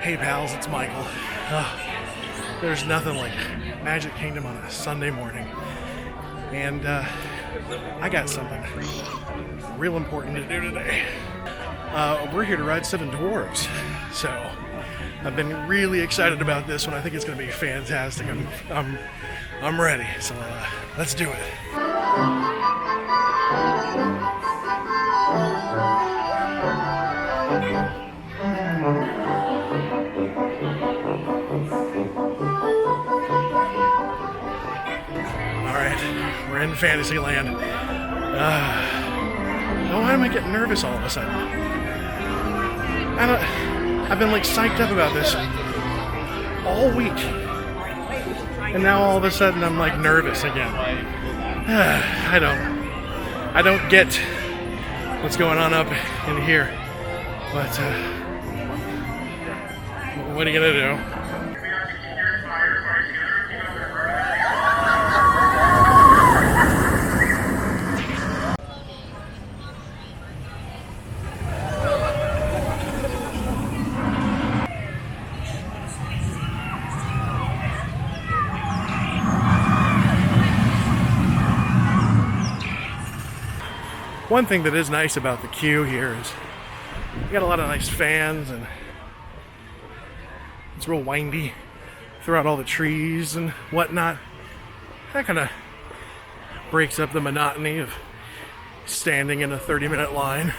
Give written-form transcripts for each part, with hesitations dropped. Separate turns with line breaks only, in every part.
Hey pals, it's Michael. There's nothing like Magic Kingdom on a Sunday morning. And I got something real important to do today. We're here to ride 7 Dwarfs. So I've been really excited about this one. I think it's going to be fantastic. I'm ready. So let's do it. We're in Fantasyland. Why am I getting nervous all of a sudden? I've been like psyched up about this all week. And now all of a sudden I'm like nervous again. I don't get what's going on up in here. But what are you gonna do? One thing that is nice about the queue here is you got a lot of nice fans and it's real windy throughout all the trees and whatnot. That kind of breaks up the monotony of standing in a 30-minute line.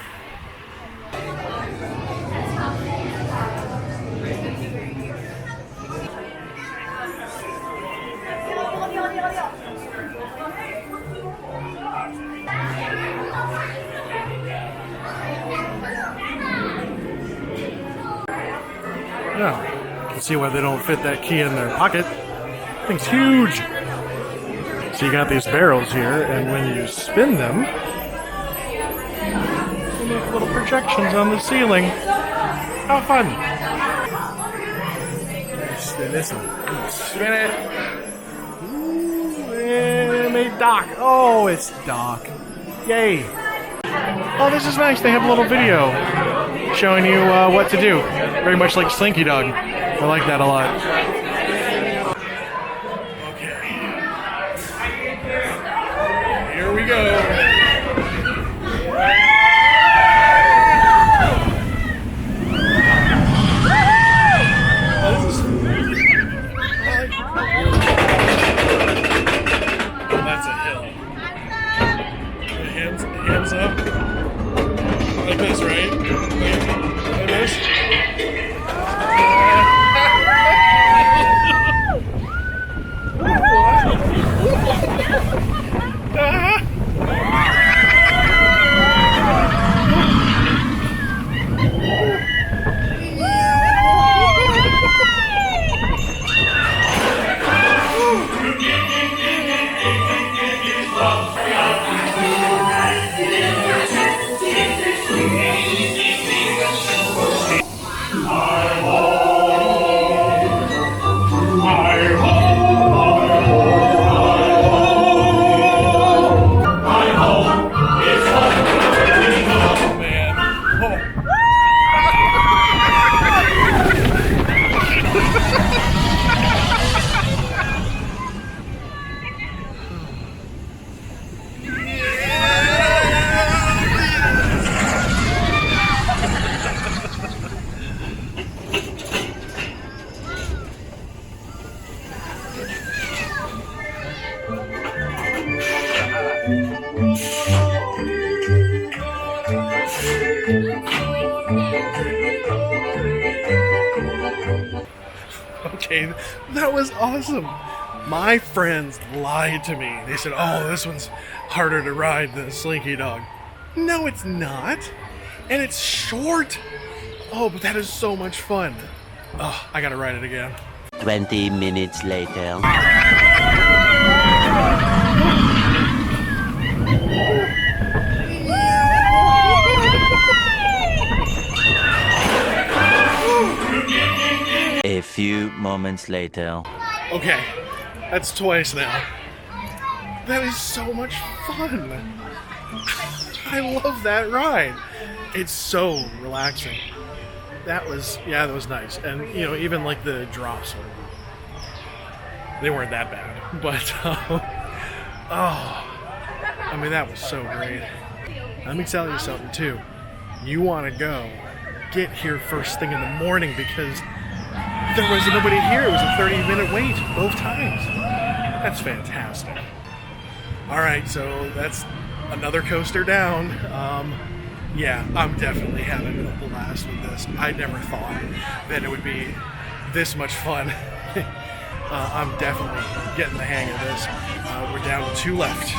Now, you can see why they don't fit that key in their pocket. Thing's huge. So you got these barrels here, and when you spin them, you make little projections on the ceiling. How fun! Spin this one. Spin it. Ooh, and it made Doc. Oh, it's Doc. Yay! Oh, this is nice. They have a little video showing you what to do. Very much like Slinky Dog. I like that a lot. Okay. Here we go. Oh, that's a hill. Hands up. Like this, right? Like this? Okay, that was awesome. My friends lied to me. They said, oh, this one's harder to ride than Slinky Dog. No, it's not. And it's short. Oh, but that is so much fun. Oh, I gotta ride it again.
20 minutes later. A few moments later.
Okay, that's twice now. That is so much fun. I love that ride. It's so relaxing. that was nice. And you know, even like the drops, they weren't that bad. But I mean, that was so great. Let me tell you something too. You want to go, get here first thing in the morning because there was nobody here. It was a 30-minute wait both times. That's fantastic. All right, so that's another coaster down. Yeah, I'm definitely having a blast with this. I never thought that it would be this much fun. I'm definitely getting the hang of this. We're down to 2 left.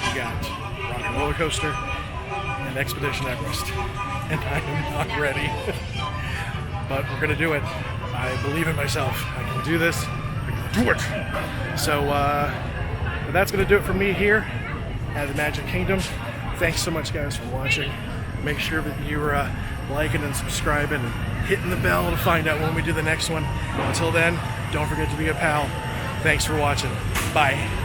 We got Rock and Roller Coaster and Expedition Everest. And I am not ready. But we're going to do it. I believe in myself. I can do this. I can do it. So that's going to do it for me here at the Magic Kingdom. Thanks so much, guys, for watching. Make sure that you're liking and subscribing and hitting the bell to find out when we do the next one. Until then, don't forget to be a pal. Thanks for watching. Bye.